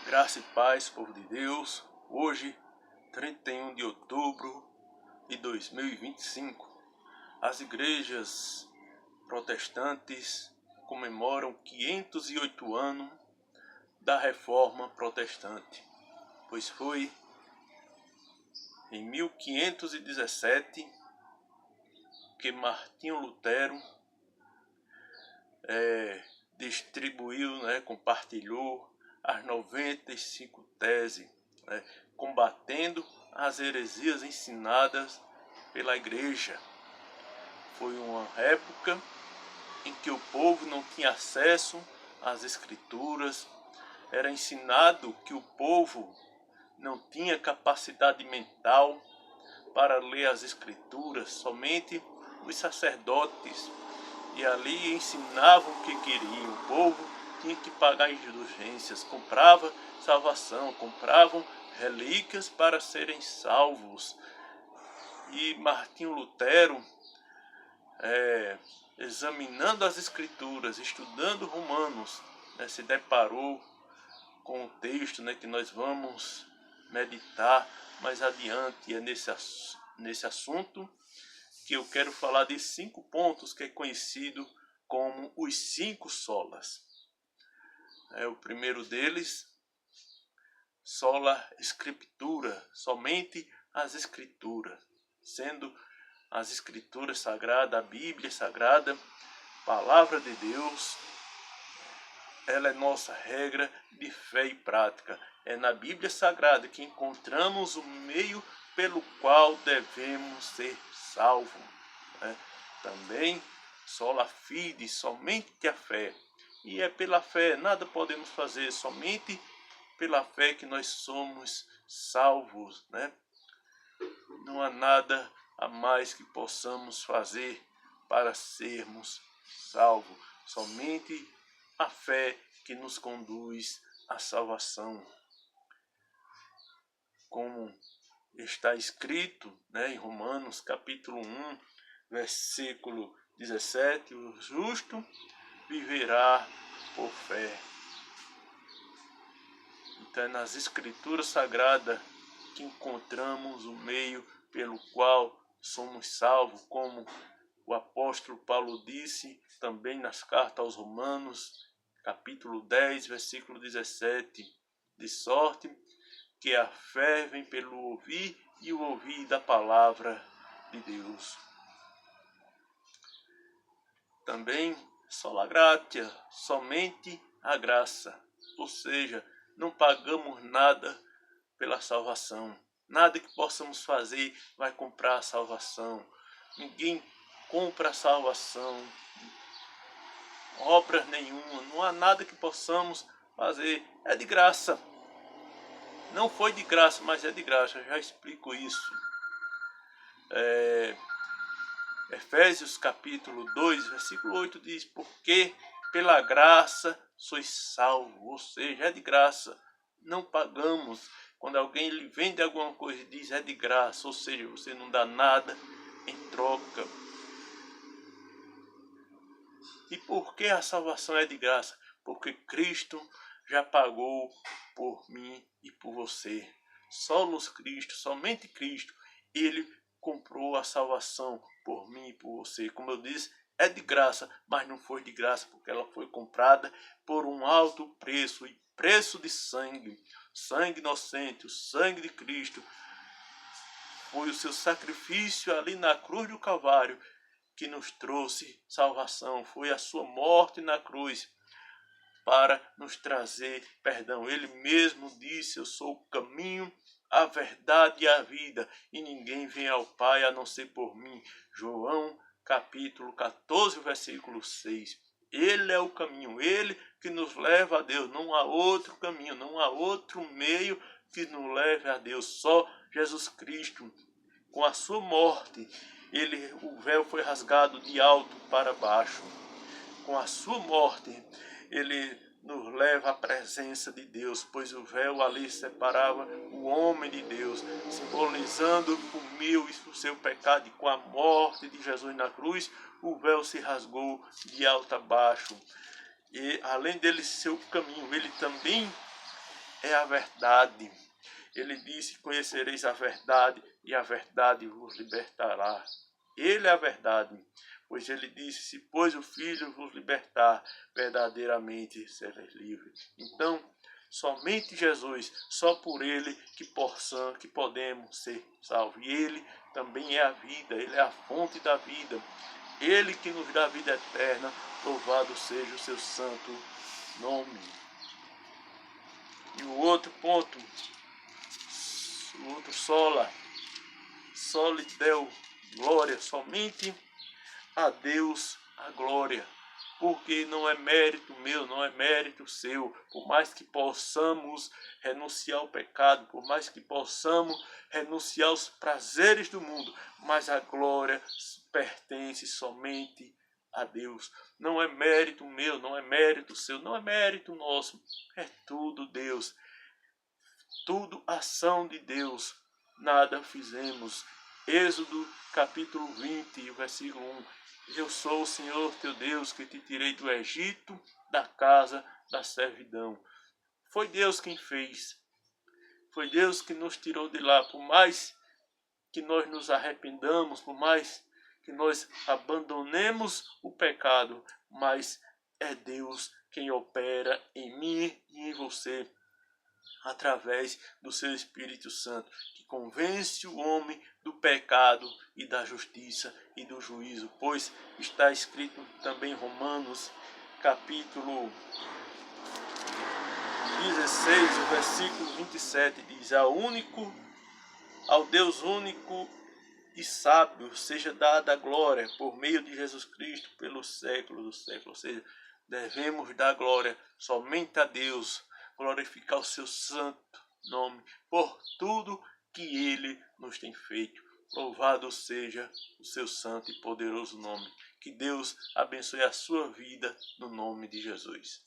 Graça e paz, povo de Deus. Hoje, 31 de outubro de 2025, as igrejas protestantes comemoram 508 anos da Reforma Protestante, pois foi em 1517 que Martinho Lutero distribuiu, compartilhou as 95 teses, combatendo as heresias ensinadas pela igreja. Foi uma época em que o povo não tinha acesso às escrituras, era ensinado que o povo não tinha capacidade mental para ler as escrituras, somente os sacerdotes, e ali ensinavam o que queriam. O povo tinha que pagar indulgências, comprava salvação, compravam relíquias para serem salvos. E Martinho Lutero, examinando as escrituras, estudando Romanos, se deparou com o texto, que nós vamos meditar mais adiante. E é nesse assunto que eu quero falar de 5 pontos que é conhecido como os 5 solas. O primeiro deles, sola scriptura, somente as escrituras, sendo as escrituras sagradas, a Bíblia sagrada, palavra de Deus. Ela é nossa regra de fé e prática. É na Bíblia Sagrada que encontramos o meio pelo qual devemos ser salvos. Também sola fide, somente a fé. E é pela fé, nada podemos fazer, somente pela fé que nós somos salvos. Não há nada a mais que possamos fazer para sermos salvos. Somente a fé que nos conduz à salvação. Como está escrito, em Romanos capítulo 1, versículo 17, o justo viverá por fé. Então é nas escrituras sagradas que encontramos o meio pelo qual somos salvos, como o apóstolo Paulo disse também nas cartas aos Romanos, capítulo 10, versículo 17, de sorte que a fé vem pelo ouvir e o ouvir da palavra de Deus. Também sola gratia, somente a graça, ou seja, não pagamos nada pela salvação. Nada que possamos fazer vai comprar a salvação. Ninguém compra a salvação. Obras nenhuma, não há nada que possamos fazer. É de graça. Não foi de graça, mas é de graça. Eu já explico isso. Efésios capítulo 2, versículo 8 diz: porque pela graça sois salvos. Ou seja, é de graça. Não pagamos. Quando alguém lhe vende alguma coisa e diz é de graça, ou seja, você não dá nada em troca. E por que a salvação é de graça? Porque Cristo já pagou por mim e por você. Solos Cristo, somente Cristo, Ele comprou a salvação por mim e por você. Como eu disse, é de graça, mas não foi de graça porque ela foi comprada por um alto preço, e preço de sangue, sangue inocente, o sangue de Cristo. Foi o seu sacrifício ali na cruz do Calvário que nos trouxe salvação. Foi a sua morte na cruz para nos trazer perdão. Ele mesmo disse: eu sou o caminho, a verdade e a vida, e ninguém vem ao Pai a não ser por mim. João capítulo 14, versículo 6. Ele é o caminho, ele que nos leva a Deus. Não há outro caminho, não há outro meio que nos leve a Deus. Só Jesus Cristo. Com a sua morte, o véu foi rasgado de alto para baixo. Com a sua morte, ele nos leva à presença de Deus, pois o véu ali separava o homem de Deus, simbolizando o meu e o seu pecado. E com a morte de Jesus na cruz, o véu se rasgou de alto a baixo. E além dele ser o caminho, ele também é a verdade. Ele disse: conhecereis a verdade e a verdade vos libertará. Ele é a verdade, pois ele disse: se pois o Filho vos libertar, verdadeiramente sereis livres. Então, somente Jesus, só por ele que podemos ser salvos. E ele também é a vida, ele é a fonte da vida. Ele que nos dá a vida eterna, louvado seja o seu santo nome. E o outro ponto, o outro só lhe deu glória, somente a Deus a glória, porque não é mérito meu, não é mérito seu, por mais que possamos renunciar ao pecado, por mais que possamos renunciar aos prazeres do mundo, mas a glória pertence somente a Deus. Não é mérito meu, não é mérito seu, não é mérito nosso, é tudo Deus, tudo ação de Deus, nada fizemos. Êxodo capítulo 20, versículo 1. Eu sou o Senhor teu Deus que te tirei do Egito, da casa da servidão. Foi Deus quem fez. Foi Deus que nos tirou de lá. Por mais que nós nos arrependamos, por mais que nós abandonemos o pecado, mas é Deus quem opera em mim e em você, através do seu Espírito Santo, que convence o homem do pecado e da justiça e do juízo, pois está escrito também em Romanos, capítulo 16, o versículo 27, diz: ao Deus único e sábio seja dada a glória por meio de Jesus Cristo pelos séculos dos séculos. Ou seja, devemos dar glória somente a Deus, glorificar o seu santo nome por tudo que ele nos tem feito. Louvado seja o seu santo e poderoso nome. Que Deus abençoe a sua vida no nome de Jesus.